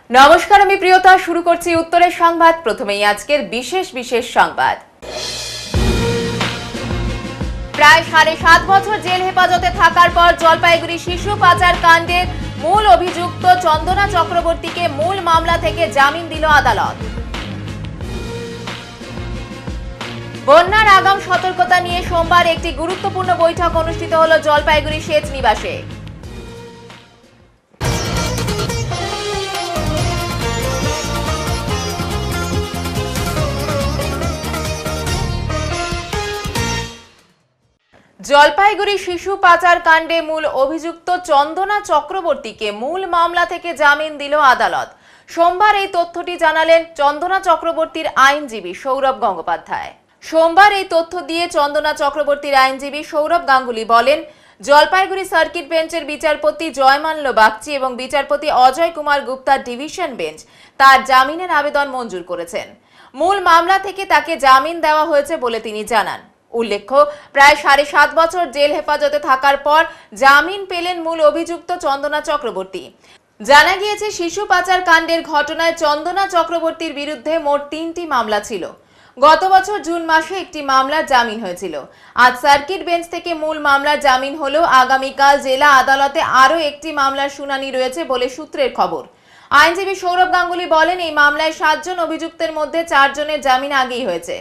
নমস্কার, আমি প্রিয়তা। শুরু করছি উত্তরের সংবাদ। প্রথমেই আজকের বিশেষ সংবাদ। প্রায় 7.5 বছর জেল হেফাজতে থাকার পর জলপাইগুড়ি শিশু পাচার কাণ্ডের মূল অভিযুক্ত চন্দনা চক্রবর্তীকে মূল মামলা থেকে জামিন দিল আদালত। বন্যার আগাম সতর্কতা নিয়ে সোমবার একটি গুরুত্বপূর্ণ বৈঠক অনুষ্ঠিত হল জলপাইগুড়ি সেচ নিবাসে। জলপাইগুড়ি শিশু পাচার কাণ্ডে মূল অভিযুক্ত চন্দনা চক্রবর্তীকে মূল মামলা থেকে জামিন দিল আদালত। সোমবার এই তথ্যটি জানালেন চন্দনা চক্রবর্তীর আইনজীবী সৌরভ গঙ্গোপাধ্যায়। সোমবার এই তথ্য দিয়ে চন্দনা চক্রবর্তীর আইনজীবী সৌরভ গাঙ্গুলি বলেন, জলপাইগুড়ি সার্কিট বেঞ্চের বিচারপতি জয়মাল্য বাগচি এবং বিচারপতি অজয় কুমার গুপ্তার ডিভিশন বেঞ্চ তার জামিনের আবেদন মঞ্জুর করেছেন। মূল মামলা থেকে তাকে জামিন দেওয়া হয়েছে বলে তিনি জানান। উল্লেখ্য, প্রায় 7.5 বছর জেল হেফাজতে থাকার পর জামিন পেলেন মূল অভিযুক্ত চন্দনা চক্রবর্তী। জানা গিয়েছে, শিশু পাচার কাণ্ডের ঘটনায় চন্দনা চক্রবর্তীর বিরুদ্ধে মোট 3টি মামলা ছিল। গত বছর জুন মাসে একটি মামলার জামিন হয়েছিল। আজ সার্কিট বেঞ্চ থেকে মূল মামলার জামিন হলেও আগামীকাল জেলা আদালতে আরও একটি মামলার শুনানি রয়েছে বলে সূত্রের খবর। আইনজীবী সৌরভ গাঙ্গুলি বলেন, এই মামলায় 7 জন অভিযুক্তের মধ্যে 4 জনের জামিন আগেই হয়েছে।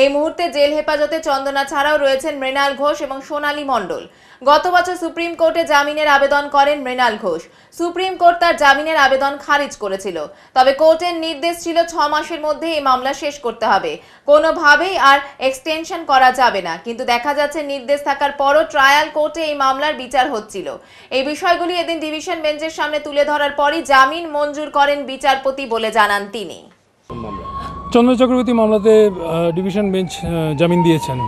এই মুহূর্তে জেল হেফাজতে চন্দনা ছাড়াও রয়েছেন মৃণাল ঘোষ এবং সোনালী মণ্ডল। গত বছর সুপ্রিম কোর্টে জামিনের আবেদন করেন মৃণাল ঘোষ। সুপ্রিম কোর্ট তার জামিনের আবেদন খারিজ করেছিল। তবে কোর্টের নির্দেশ ছিল 6 মাসের মধ্যে এই মামলা শেষ করতে হবে, কোনোভাবেই আর এক্সটেনশন করা যাবে না। কিন্তু দেখা যাচ্ছে, নির্দেশ থাকার পরও ট্রায়াল কোর্টে এই মামলার বিচার হচ্ছিল। এই বিষয়গুলি এদিন ডিভিশন বেঞ্চের সামনে তুলে ধরার পরই জামিন মঞ্জুর করেন বিচারপতি বলে জানান তিনি। চন্দনা চক্রবর্তী মামলাতে ডিভিশন বেঞ্চ জামিন দিয়েছেন।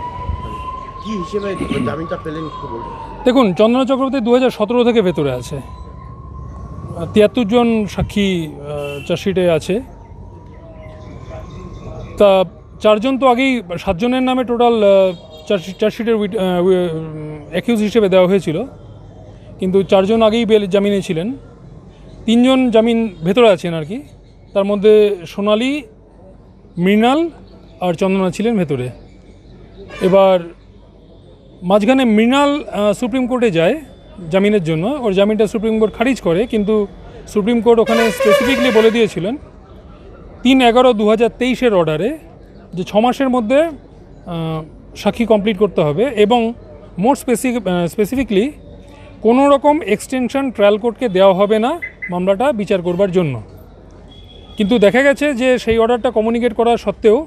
কি হিসেবে জামিনটা পেলেন একটু বলুন। দেখুন, চন্দনা চক্রবর্তী 2017 থেকে ভেতরে আছে। 73 জন সাক্ষী চার্জশিটে আছে। তা 4 জন তো আগেই, 7 জনের নামে টোটাল চার্জশিটের অ্যাকিউজ হিসেবে দেওয়া হয়েছিল, কিন্তু 4 জন আগেই জামিনে ছিলেন। 3 জন জামিন ভেতরে আছেন আর কি। তার মধ্যে সোনালী, মৃণাল আর চন্দনা ছিলেন ভেতরে। এবার মাঝখানে মৃণাল সুপ্রিম কোর্টে যায় জামিনের জন্য। ওর জামিনটা সুপ্রিম কোর্ট খারিজ করে, কিন্তু সুপ্রিম কোর্ট ওখানে স্পেসিফিকলি বলে দিয়েছিলেন 3/11/2023 অর্ডারে যে 6 মাসের মধ্যে সাক্ষী কমপ্লিট করতে হবে এবং মোর স্পেসিফিকলি কোনো রকম এক্সটেনশন ট্রায়াল কোর্টকে দেওয়া হবে না মামলাটা বিচার করবার জন্য। কিন্তু দেখা গেছে যে সেই অর্ডারটা কমিউনিকেট করা সত্ত্বেও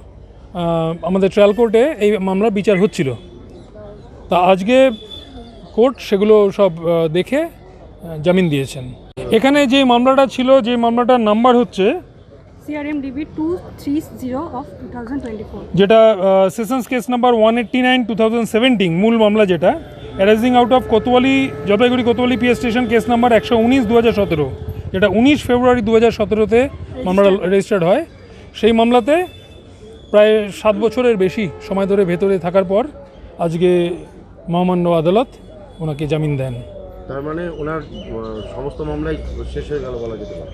আমাদের ট্রায়াল কোর্টে এই মামলার বিচার হচ্ছিল। তা আজকে কোর্ট সেগুলো সব দেখে জামিন দিয়েছেন। এখানে যে মামলাটা ছিল, যে মামলাটার নাম্বার হচ্ছে CRMDB 230 of 2024, যেটা সেশনস কেস নাম্বার 189/2017, মূল মামলা যেটা arising out of Kotwali, Jalpaiguri Kotwali PS station case number 119/2017, যেটা 19 ফেব্রুয়ারি 2017-তে মামলা রেজিস্টার্ড হয়। সেই মামলাতে প্রায় 7 বছরের বেশি সময় ধরে ভেতরে থাকার পর আজকে মহামান্য আদালত ওনাকে জামিন দেন। তার মানে ওনার সমস্ত মামলাই শেষ হয়ে গেল বলা যেতে পারে।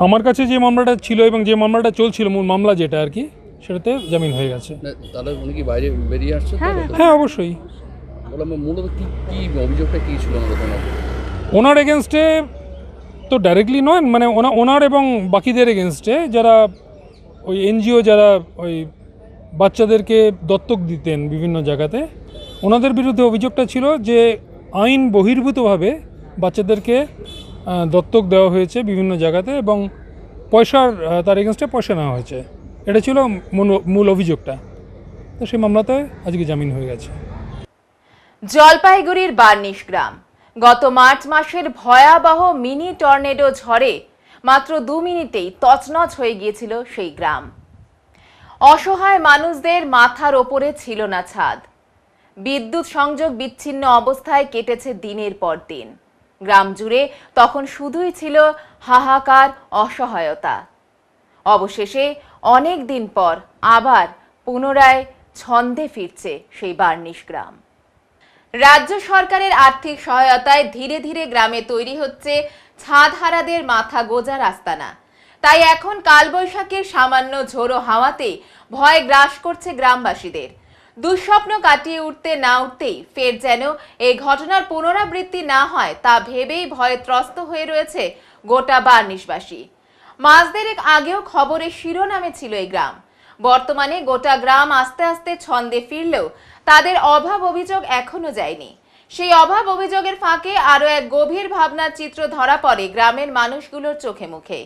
আমার কাছে যে মামলাটা ছিল এবং যে মামলাটা চলছিল, মূল মামলা যেটা আর কি, সেটাতে জামিন হয়ে গেছে। তাহলে উনি কি বাইরে বেরিয়ে আসছে? হ্যাঁ, অবশ্যই। বললাম মূলত কি অভিযোগটা কী ছিল ওনার এগেনস্টে? তো ডাইরেক্টলি নয়, মানে ওনার এবং বাকিদের এগেনস্টে যারা ওই NGO, যারা ওই বাচ্চাদেরকে দত্তক দিতেন বিভিন্ন জায়গাতে, ওনাদের বিরুদ্ধে অভিযোগটা ছিল যে আইন বহির্ভূতভাবে বাচ্চাদেরকে দত্তক দেওয়া হয়েছে বিভিন্ন জায়গাতে এবং তার এগেনস্টে পয়সা নেওয়া হয়েছে। এটা ছিল মূল অভিযোগটা। তো সেই মামলাতে আজকে জামিন হয়ে গেছে। জলপাইগুড়ির বার্নিশ গ্রাম। গত মার্চ মাসের ভয়াবহ মিনি টর্নেডো ঝড়ে মাত্র 2 মিনিটেই তছনছ হয়ে গিয়েছিল সেই গ্রাম। অসহায় মানুষদের মাথার ওপরে ছিল না ছাদ। বিদ্যুৎ সংযোগ বিচ্ছিন্ন অবস্থায় কেটেছে দিনের পর দিন। গ্রাম জুড়ে তখন শুধুই ছিল হাহাকার, অসহায়তা। অবশেষে অনেক দিন পর আবার পুনরায় ছন্দে ফিরছে সেই বার্নিশ গ্রাম। রাজ্য সরকারের আর্থিক সহায়তায় ধীরে ধীরে গ্রামে তৈরি হচ্ছে ছাদহারাদের মাথা গোজার আস্তানা। তাই এখন কালবৈশাখীর সামান্য ঝোড়ো হাওয়াতে ভয় গ্রাস করছে গ্রামবাসীদের। দুঃস্বপ্ন কাটিয়ে উঠতে না উঠতেই ফের যেন এই ঘটনার পুনরাবৃত্তি না হয় তা ভেবেই ভয়ে ত্রস্ত হয়ে রয়েছে গোটা বার্নিশবাসী। মাস দেড়েক আগেও খবরের শিরোনামে ছিল এই গ্রাম। বর্তমানে গোটা গ্রাম আস্তে আস্তে ছন্দে ফিরলেও তাদের অভাব অভিযোগ এখনো যায়নি। সেই অভাব অভিযোগের ফাঁকে আরো এক গভীর ভাবনার চিত্র ধরা পড়ে গ্রামের মানুষগুলোর চোখে মুখে।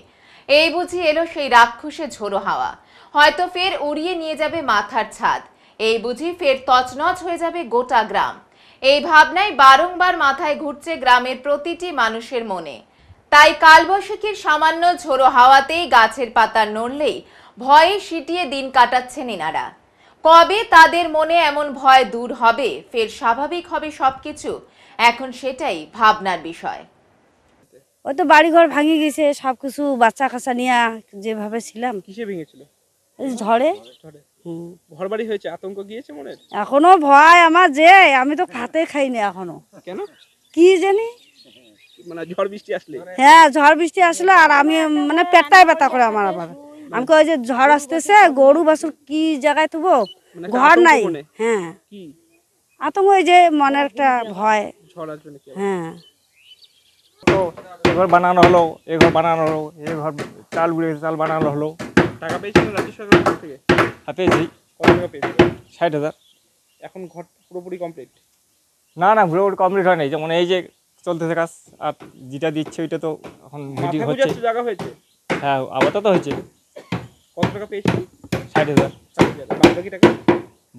এই বুঝি এলো সেই রাক্ষসে ঝোড়ো হাওয়া, হয়তো ফের উড়িয়ে নিয়ে যাবে মাথার ছাদ। এই বুঝি ফের তছনছ হয়ে যাবে গোটা গ্রাম। এই ভাবনাই বারংবার মাথায় ঘুরছে গ্রামের প্রতিটি মানুষের মনে। তাই কালবৈশাখীর সামান্য ঝোড়ো হাওয়াতেই গাছের পাতা নড়লেই ভয়ে সিটিয়ে দিন কাটাচ্ছেন এনারা। কবে তাদের মনে এমন ভয় দূর হবে, ফের স্বাভাবিক হবে সবকিছু, এখন সেটাই ভাবনার বিষয়। ওই তো বাড়িঘর ভাঙে গেছে, সব কিছু বাচ্চা কাচ্চা নিয়ে যেভাবে ছিলাম। কিসে ভেঙেছিল? এই ঝড়ে। ঘর বাড়ি হয়েছে, আতঙ্ক গিয়েছে মনে? এখনো ভয় আমার, যে আমি তো ভাতে খাইনি এখনো। কেন? কি জানি, মানে ঝড় বৃষ্টি আসলে? হ্যাঁ, ঝড় বৃষ্টি আসলে আর আমি মানে পেটটাই ব্যথা করে আমার আবার। আমি কই যে ঝড় আসতেছে, গরু বাছুর কি জায়গায় তুবো, ঘর নাই। হ্যাঁ, কি আতঙ্ক, ওই যে মনের একটা ভয়। ঝড় আসবে নাকি? হ্যাঁ, তো এঘর বানানো হলো, এঘর বানানো হলো, এঘর চাল উড়ে গেছে, চাল বানানো হলো। টাকা পেয়েছিল রাজ্য সরকারের কাছ থেকে? পেয়েছি। কত টাকা পেয়েছিল? 60,000। এখন ঘর পুরোপুরি কমপ্লিট? না না, পুরোপুরি কমপ্লিট হয় নাই, যেমন এই যে চলতেছে কাজ, আর যেটা দিচ্ছে ওইটা তো এখন মিটিং হচ্ছে। জায়গা হয়েছে? হ্যাঁ, আপাতত হয়েছে। কত টাকা পেয়েছিল? 60,000। বাদ বাকি টাকা?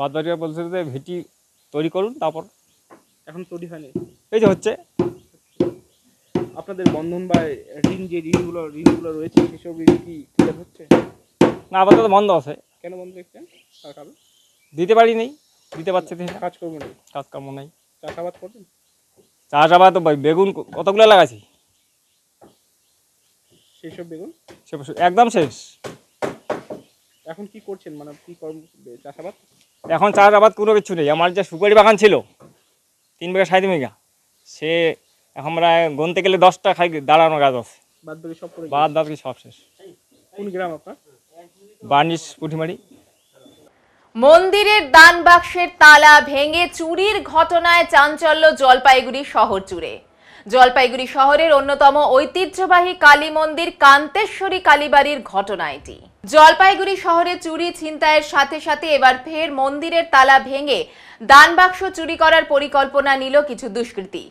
বাদ বাকিরা বলছে যে ভিটি তৈরি করুন, তারপর। এখন তৈরি হয়নি? এই যে হচ্ছে। আপনাদের বন্ধন বা ঋণ, যে ঋণগুলো রয়েছে সেসব ঋণ কি ক্লিয়ার হচ্ছে? না, আপাতত বন্ধ আছে। কেন বন্ধ রেখেছেন? তার কারণ? দিতে পারি নেই, দিতে পারছে না। কাজকর্ম নেই? কাজকর্ম নাই। চাষাবাদ করবেন? চাষাবাদ তো বেগুন কতগুলো লাগাইছি, সেসব বেগুন একদম শেষ। এখন কি করছেন, মানে কি চাষাবাদ? এখন চাষাবাদ কোনো কিছু নেই। আমার যে সুপারি বাগান ছিল 3 বিঘা 3.5 বিঘা, সে এখন আমরা গুনতে গেলে 10টা খাই দাঁড়ানো গাছ আছে। বাদ বাকি সব করে? বাদ বাকি সব শেষ। কোন গ্রাম আপনার? বার্নিশ পুঁটিমারি। মন্দিরের দান বাক্সের তালা ভেঙে চুরির ঘটনায় চাঞ্চল্য জলপাইগুড়ি শহর জুড়ে। জলপাইগুড়ি শহরের অন্যতম ঐতিহ্যবাহী কালী মন্দির কান্তেশ্বরী কালীবাড়ির ঘটনা এটি। জলপাইগুড়ি শহরে চুরি ছিনতাইয়ের সাথে সাথে এবার ফের মন্দিরের তালা ভেঙে দান বাক্স চুরি করার পরিকল্পনা নিল কিছু দুষ্কৃতী।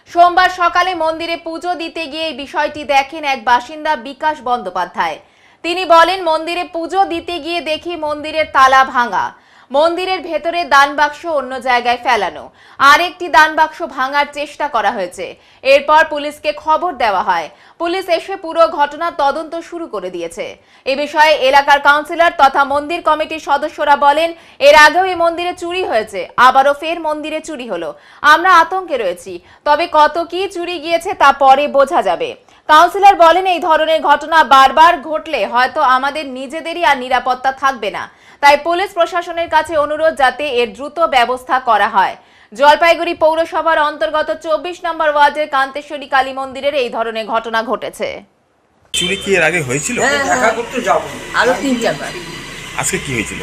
সোমবার সকালে মন্দিরে পুজো দিতে গিয়ে এই বিষয়টি দেখেন এক বাসিন্দা বিকাশ বন্দ্যোপাধ্যায়। তিনি বলেন, মন্দিরে পুজো দিতে গিয়ে দেখি মন্দিরের তালা ভাঙা, মন্দিরের ভেতরে দান বাক্স অন্য জায়গায় ফেলানো, আর একটি দান বাক্স ভাঙার চেষ্টা করা হয়েছে। এরপর পুলিশকে খবর দেওয়া হয়। পুলিশ এসে পুরো ঘটনার তদন্ত শুরু করে দিয়েছে। এ বিষয়ে এলাকার কাউন্সিলর তথা মন্দির কমিটির সদস্যরা বলেন, এর আগেও এই মন্দিরে চুরি হয়েছে, আবারও ফের মন্দিরে চুরি হলো। আমরা আতঙ্কে রয়েছি, তবে কত কি চুরি গিয়েছে তা পরে বোঝা যাবে। কাউন্সিলর বলেন, এই ধরনের ঘটনা বারবার ঘটলে হয়তো আমাদের নিজেদেরই আর নিরাপত্তা থাকবে না। তাই পুলিশ প্রশাসনের কাছে অনুরোধ যাতে এর দ্রুত ব্যবস্থা করা হয়। জলপাইগুড়ি পৌরসভার অন্তর্গত 24 নম্বর ওয়ার্ডের কান্তেশ্বরী কালী মন্দিরের এই ধরনের ঘটনা ঘটেছে। চুরি কি এর আগে হয়েছিল? আরো 3-4 বার। আজকে কি হয়েছিল?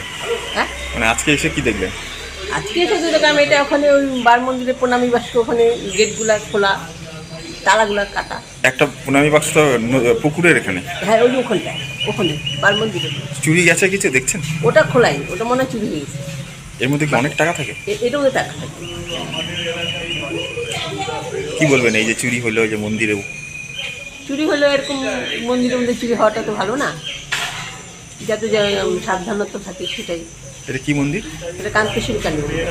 হ্যাঁ, মানে আজকে এসে কি দেখলেন? আজকে এসে দেখলাম এটা ওখানে ওই বার মন্দিরে প্রণামী বাক্স, ওখানে গেটগুলা খোলা, তালাগুলা কাটা। একটা প্রণামী বাক্স তো পুকুরের এখানে? হ্যাঁ, ওই ওখানটায়, ওখানে বার মন্দিরে। চুরি গেছে কিছু দেখছেন? ওটা খোলাই, ওটা মনে হয় চুরি হয়ে গেছে। এর মধ্যে কি অনেক টাকা থাকে? এটাও টাকা থাকে। কি বলবেন এই যে চুরি হলো, যে মন্দিরেও চুরি হলো, এরকম মন্দিরের মধ্যে চুরি হওয়াটা তো ভালো না, যাতে সাবধানতা থাকে সেটাই। এটা কি মন্দির? এটা কান্তেশ্বরী কালী মন্দির।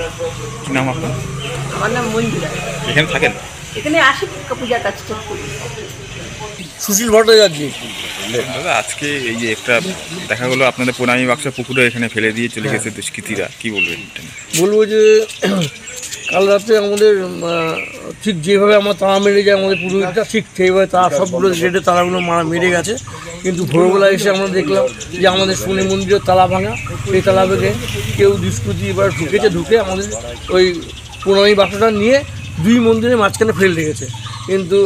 কি নাম আপনার? আমার নাম মঞ্জুরা। এখানে থাকেন? এখানে আসি পূজার কাজ করি। সুশীল ভট্টাচার্য। দাদা, আজকে এই যে একটা দেখা গেলো আপনাদের প্রণামী বাক্স পুকুরে এখানে ফেলে দিয়ে চলে গেছে দুষ্কৃতীরা, কি বলবেন? বলবো যে কাল রাতে আমাদের ঠিক যেভাবে আমার তালা মেরে যায় আমাদের পুরোহিতটা, ঠিক সেইভাবে তারা সবগুলো গেটে তালাগুলো মেরে গেছে। কিন্তু ভোরবেলা এসে আমরা দেখলাম যে আমাদের শনি মন্দিরের তালা ভাঙা। সেই তালা ভেঙে কেউ দুষ্কৃতী এবার ঢুকে আমাদের ওই প্রণামী বাক্সটা নিয়ে 2 মন্দিরের মাঝখানে ফেলে রেখেছে। কিন্তু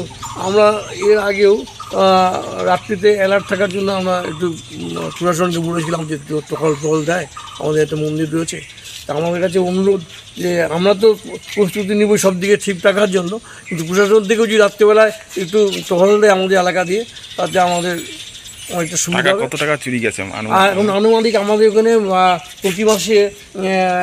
আমরা এর আগেও রাত্রিতে অ্যালার্ট থাকার জন্য আমরা একটু প্রশাসনকে বলেছিলাম যে একটু টহল দেয়, আমাদের একটা মন্দির রয়েছে। তা আমাদের কাছে অনুরোধ যে আমরা তো প্রস্তুতি নিব সব দিকে ঠিক রাখার জন্য, কিন্তু প্রশাসন থেকেও যদি রাত্রেবেলায় একটু টহল দেয় আমাদের এলাকা দিয়ে, তাতে আমাদের অনেকটা সুবিধা হবে। কত টাকা চুরি গেছে আর এখন আনুমানিক আমাদের ওখানে প্রতি মাসে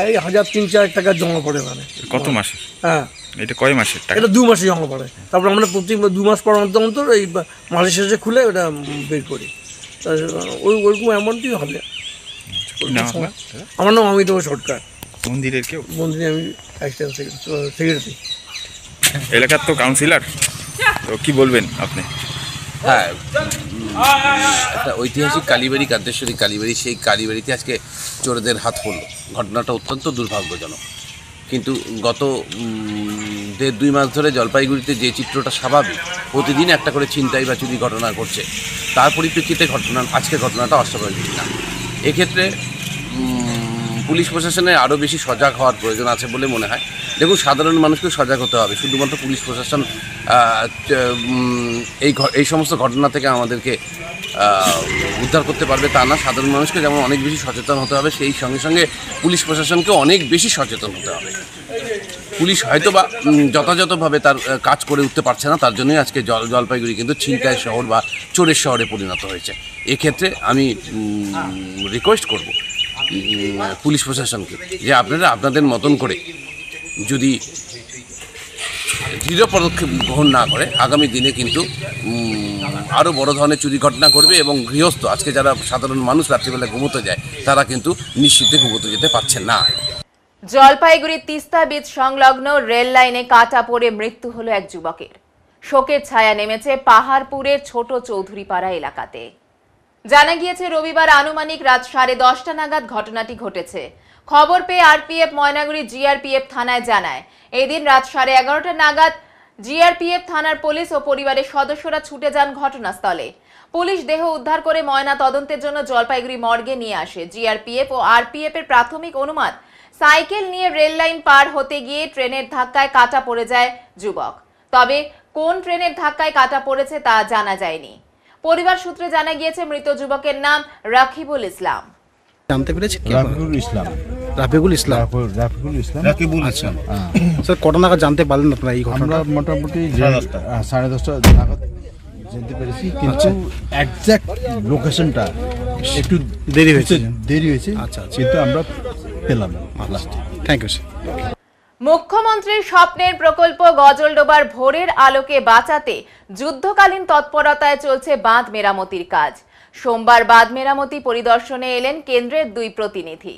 এই 1,000-3,000 টাকা জমা পড়ে মানে। কত মাসে? হ্যাঁ, এটা কয় মাসের টাকা? এটা 2 মাসে জমা পড়ে। তারপর আমরা প্রতি 2 মাস পর অন্তর এই মাসের শেষে খুলে ওটা বের করি। ওইরকম অ্যামাউন্টই হবে। আমার নাম অমিত সরকার। মন্দিরের কেউ? মন্দিরে আমি অ্যাসিস্ট্যান্ট সেক্রেটারি। এলাকার তো কাউন্সিলর, তো কি বলবেন আপনি? হ্যাঁ, একটা ঐতিহাসিক কালীবাড়ি, কান্তেশ্বরী কালীবাড়ি, সেই কালীবাড়িতে আজকে চোরদের হাত পড়ল। ঘটনাটা অত্যন্ত দুর্ভাগ্যজনক, কিন্তু গত 1.5-2 মাস ধরে জলপাইগুড়িতে যে চিত্রটা স্বাভাবিক, প্রতিদিন একটা করে ছিনতাই বা চুরি ঘটনা ঘটছে, তার পরিপ্রেক্ষিতে আজকের ঘটনাটা অস্বাভাবিক না। এক্ষেত্রে পুলিশ প্রশাসনের আরও বেশি সজাগ হওয়ার প্রয়োজন আছে বলে মনে হয়। দেখুন, সাধারণ মানুষকেও সজাগ হতে হবে। শুধুমাত্র পুলিশ প্রশাসন এই সমস্ত ঘটনা থেকে আমাদেরকে উদ্ধার করতে পারবে তা না। সাধারণ মানুষকে যেমন অনেক বেশি সচেতন হতে হবে, সেই সঙ্গে সঙ্গে পুলিশ প্রশাসনকেও অনেক বেশি সচেতন হতে হবে। পুলিশ হয়তো বা যথাযথভাবে তার কাজ করে উঠতে পারছে না, তার জন্যই আজকে জলপাইগুড়ি কিন্তু ছিনতাই শহর বা চোরের শহরে পরিণত হয়েছে। এক্ষেত্রে আমি রিকোয়েস্ট করব পুলিশ প্রশাসনকে যে আপনারা আপনাদের মতন করে যদি দৃঢ় পদক্ষেপ গ্রহণ না করে, আগামী দিনে কিন্তু আরও বড় ধরনের চুরি ঘটনা করবে এবং গৃহস্থ, আজকে যারা সাধারণ মানুষ রাত্রিবেলা ঘুমোতে যায়, তারা কিন্তু নিশ্চিন্তে ঘুমোতে যেতে পারছেন না। জলপাইগুড়ির তিস্তা বীচ সংলগ্ন রেল লাইনে কাটা পড়ে মৃত্যু হলো এক যুবকের। শোকের ছায়া নেমেছে পাহাড়পুরের ছোট চৌধুরীপাড়া এলাকাতে। জানা গিয়েছে রবিবার আনুমানিক রাত 10:30 নাগাদ ঘটনাটি ঘটেছে। খবর পেয়ে আরপিএফ ময়নাগুড়ি জিআরপিএফ থানায় জানায়। এদিন রাত 11:30 নাগাদ জিআরপিএফ থানার পুলিশ ও পরিবারের সদস্যরা ছুটে যান ঘটনাস্থলে। পুলিশ দেহ উদ্ধার করে ময়না তদন্তের জন্য জলপাইগুড়ি মর্গে নিয়ে আসে। জিআরপিএফ ও আরপিএফ এর প্রাথমিক অনুমান, সাইকেল নিয়ে রেল লাইন পার হতে গিয়ে ট্রেনের ধাক্কায় কাটা পড়ে যায় যুবক। তবে কোন ট্রেনের ধাক্কায় কাটা পড়েছে তা জানা যায়নি। পরিবার সূত্রে জানা গিয়েছে মৃত যুবকের নাম রাকিবুল ইসলাম। জানতে পেরেছি রাফিকুল ইসলাম। আচ্ছা স্যার, কত নাগাদ জানতে পারলেন আপনারা এই ঘটনা? আমরা মোটামুটি 10:30 নাগাদ জানতে পেরেছি, কিন্তু একজ্যাক্ট লোকেশনটা একটু দেরি হয়েছে। আচ্ছা, কিন্তু আমরা পেলাম লাস্টে। Thank you sir. মুখ্যমন্ত্রীর স্বপ্নের প্রকল্প গজলডোবার ভোরের আলোকে বাঁচাতে যুদ্ধকালীন তৎপরতায় চলছে বাঁধ মেরামতির কাজ। সোমবার বাঁধ মেরামতি পরিদর্শনে এলেন কেন্দ্রের 2 প্রতিনিধি।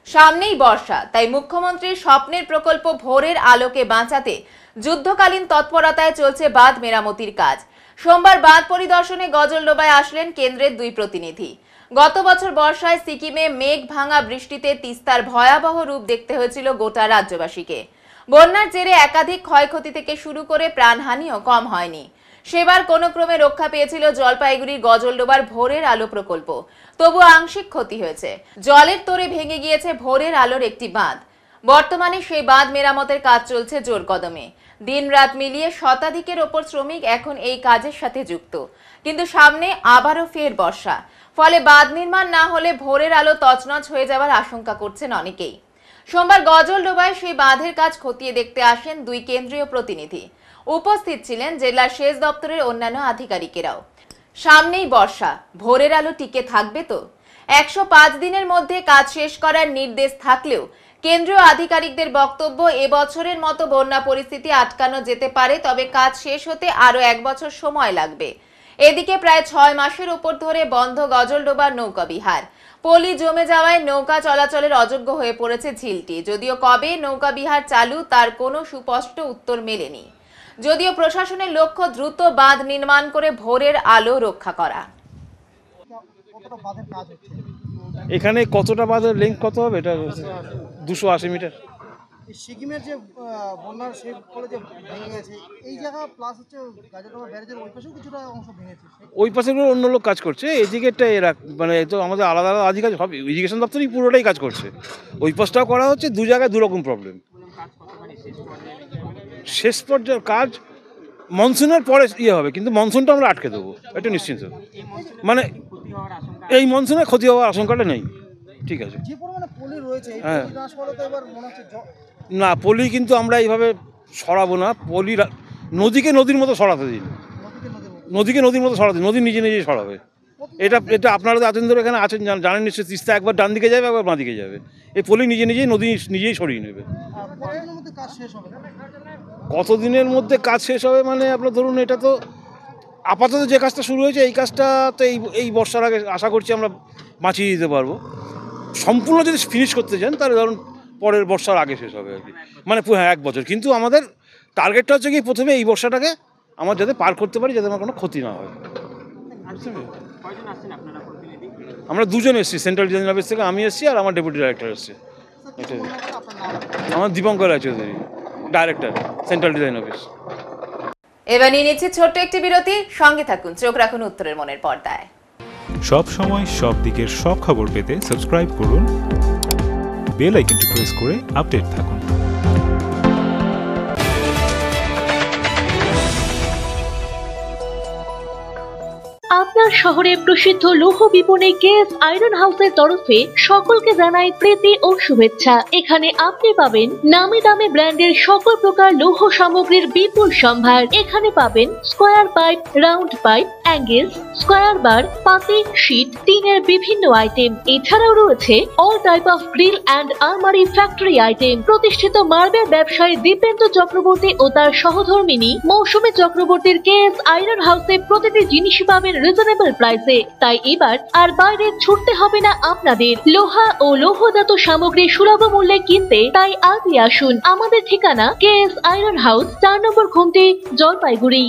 সামনেই বর্ষা, তাই মুখ্যমন্ত্রীর স্বপ্নের প্রকল্প ভোরের আলোকে বাঁচাতে যুদ্ধকালীন তৎপরতায় চলছে বাঁধ মেরামতির কাজ। সোমবার বাঁধ পরিদর্শনে গজলডোবায় আসলেন কেন্দ্রের 2 প্রতিনিধি। গত বছর বর্ষায় সিকিমে মেঘ ভাঙা বৃষ্টিতে তিস্তার ভয়াবহ রূপ দেখতে হয়েছিল গোটা রাজ্যবাসীকে। বন্যার জেরে একাধিক ক্ষয়ক্ষতি থেকে শুরু করে প্রাণহানিও কম হয়নি। সেবার কোনো ক্রমে রক্ষা পেয়েছিল জলপাইগুড়ির গজলডোবার ভোরের আলো প্রকল্প। তবু আংশিক ক্ষতি হয়েছে। জলের তোড়ে ভেঙে গিয়েছে ভোরের আলোর একটি বাঁধ। বর্তমানে সেই বাঁধ মেরামতের কাজ চলছে জোর কদমে। দিন রাত মিলিয়ে শতাধিকের ওপর শ্রমিক এখন এই কাজের সাথে যুক্ত। কিন্তু সামনে আবারও ফের বর্ষা, ফলে বাঁধ নির্মাণ না হলে ভোরের আলো তছনছ হয়ে যাওয়ার আশঙ্কা করছেন অনেকেই। সোমবার গজলডোবায় সেই বাঁধের কাজ খতিয়ে দেখতে আসেন 2 কেন্দ্রীয় প্রতিনিধি। উপস্থিত ছিলেন জেলার সেচ দপ্তরের অন্যান্য আধিকারিকেরাও। সামনেই বর্ষা, ভোরের আলো টিকে থাকবে তো? 105 দিনের মধ্যে কাজ শেষ করার নির্দেশ থাকলেও কেন্দ্রীয় আধিকারিকদের বক্তব্য, এবছরের মতো বন্যা পরিস্থিতি আটকানো যেতে পারে, তবে কাজ শেষ হতে আরও 1 বছর সময় লাগবে। এদিকে প্রায় 6 মাসের উপর ধরে বন্ধ গজলডোবার নৌকা বিহার। পলি জমে যাওয়ায় নৌকা চলাচলের অযোগ্য হয়ে পড়েছে ঝিলটি। যদিও কবে নৌকা বিহার চালু তার কোনো সুস্পষ্ট উত্তর মেলেনি। যদিও প্রশাসনের লক্ষ্য দ্রুত বাঁধ নির্মাণ করে ভোরের আলো রক্ষা করা। এখানে কতটা বাঁধের লেন্থ কত হবে? এটা 280 মিটার। সিকিমের যে বন্যার সেই ফলে যে ভেঙে গেছে এই জায়গা, প্লাস হচ্ছে গাজলডোবা ব্যারেজের ওই পাশেও কিছুটা অংশ ভেঙেছে। ওই পাশেগুলো অন্য লোক কাজ করছে, এই দিকেরটা এরা মানে তো আমাদের আলাদা আলাদা আধিকারিক হবে। ইরিগেশন দপ্তরই পুরোটাই কাজ করছে। ওই পাশটাও করা হচ্ছে। 2 জায়গায় 2 রকম প্রবলেম। শেষ পর্যায়ে কাজ মনসুনের পরে ইয়ে হবে, কিন্তু মনসুনটা আমরা আটকে দেবো, এটা নিশ্চিন্ত। মানে এই মনসুনে ক্ষতি হওয়ার আশঙ্কাটা নেই। ঠিক আছে, যে পরিমাণে পলি রয়েছে এই হ্যাঁ। পলি হ্রাস হলে তো এবার মনে হচ্ছে না, পলি কিন্তু আমরা এইভাবে সরাবো না। পলি নদীকে নদীর মতো সরাতে দিন, নদীকে নদীর মতো সরাতে, নদী নিজে নিজেই সরাবে। এটা আপনারা তো এতদিন ধরে এখানে আছেন, জানেন নিশ্চয়ই, তিস্তা একবার ডান দিকে যাবে একবার বাঁ দিকে যাবে। এই পলি নিজে নিজেই নদী নিজেই সরিয়ে নেবে। কতদিনের মধ্যে কাজ শেষ হবে? কতদিনের মধ্যে কাজ শেষ হবে মানে আপনার ধরুন, এটা তো আপাতত যে কাজটা শুরু হয়েছে এই কাজটা তো এই বর্ষার আগে আশা করছি আমরা বাঁচিয়ে দিতে পারবো। সম্পূর্ণ যদি ফিনিশ করতে চান তাহলে ধরুন পরের বর্ষার আগে শেষ হবে আর কি, মানে হ্যাঁ 1 বছর। কিন্তু আমাদের টার্গেটটা হচ্ছে কি প্রথমে এই বর্ষাটাকে আমার যাতে পার করতে পারি, যাতে আমার কোনো ক্ষতি না হয়। আমরা 2 জন এসেছি সেন্ট্রাল ডিজাইন অফিস থেকে, আমি এসেছি আর আমার ডেপুটি ডাইরেক্টর এসেছে। আমার Dipankar Roychowdhury, director central design office. এবার নিয়ে নিচ্ছি ছোট্ট একটি বিরতি, সঙ্গে থাকুন, চোখ রাখুন উত্তরের মনের পর্দায়। সব সময় সব দিকের সব খবর পেতে সাবস্ক্রাইব করুন, বেল আইকনটি প্রেস করে আপডেট থাকুন। আপনার শহরে প্রসিদ্ধ লৌহ বিপণী কেএস আয়রন হাউসের তরফে সকলকে জানাই প্রীতি ও শুভেচ্ছা। এখানে আপনি পাবেন নামি দামি ব্র্যান্ডের সকল প্রকার লৌহ সামগ্রীর বিপুল সম্ভার। এখানে পাবেন square pipe, round pipe, angles, square bar, পাতি, শীট, টিনের বিভিন্ন আইটেম। এছাড়াও রয়েছে all type of grill and আলমারি ফ্যাক্টরি আইটেম। প্রতিষ্ঠিত মার্বেল ব্যবসায়ী দীপেন্দ্র চক্রবর্তী ও তার সহধর্মিনী মৌসুমী চক্রবর্তীর কেএস আয়রন হাউসে প্রতিটি জিনিসই পাবেন রিজনেবল প্রাইসে। তাই এবার আর বাইরে ছুটতে হবে না আপনাদের। লোহা ও লৌহজাত সামগ্রী সুলভ মূল্যে কিনতে তাই আজই আসুন। আমাদের ঠিকানা কেএস আয়রন হাউস, 4 নম্বর ঘুমটি, জলপাইগুড়ি।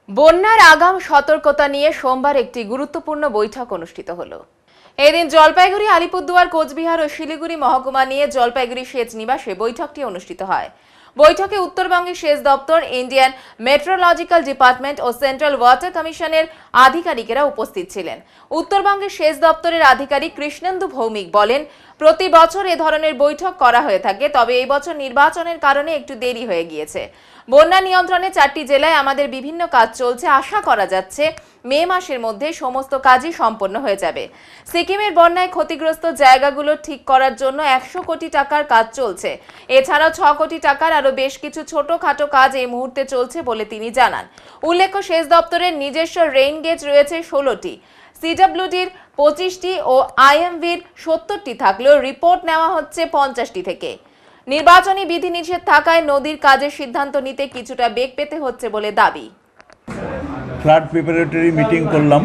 বন্যার আগাম সতর্কতা নিয়ে সোমবার একটি গুরুত্বপূর্ণ বৈঠক অনুষ্ঠিত হলো। এদিন জলপাইগুড়ি, আলিপুরদুয়ার, কোচবিহার ও শিলিগুড়ি মহকুমা নিয়ে জলপাইগুড়ি সেচ নিবাসে বৈঠকটি অনুষ্ঠিত হয়। বৈঠকে উত্তরবঙ্গের সেচ দপ্তর, ইন্ডিয়ান মেট্রোলজিক্যাল ডিপার্টমেন্ট ও সেন্ট্রাল ওয়াটার কমিশনের আধিকারিকেরা উপস্থিত ছিলেন। উত্তরবঙ্গের সেচ দপ্তরের আধিকারিক কৃষ্ণেন্দু ভৌমিক বলেন, প্রতি বছর এ ধরনের বৈঠক করা হয়ে থাকে, তবে এই বছর নির্বাচনের কারণে একটু দেরি হয়ে গিয়েছে। বন্যা নিয়ন্ত্রণে 4টি জেলায় আমাদের বিভিন্ন কাজ চলছে। আশা করা যাচ্ছে মে মাসের মধ্যে সমস্ত কাজই সম্পন্ন হয়ে যাবে। সিকিমের বন্যায় ক্ষতিগ্রস্ত জায়গাগুলো ঠিক করার জন্য 100 কোটি টাকার কাজ চলছে। এছাড়াও 6 কোটি টাকার আরো বেশ কিছু ছোটখাটো কাজ এই মুহূর্তে চলছে বলে তিনি জানান। উল্লেখ্য, সেচ দপ্তরের নিজস্ব রেইন গেজ রয়েছে 16টি, সিডব্লিউডির 25টি ও আইএমভির 70টি থাকলেও রিপোর্ট নেওয়া হচ্ছে 50টি থেকে। নির্বাচনী বিধিনিষেধ থাকায় নদীর কাজের সিদ্ধান্ত নিতে কিছুটা বেগ পেতে হচ্ছে বলে দাবি। ফ্লাড প্রিপারেটরি মিটিং করলাম।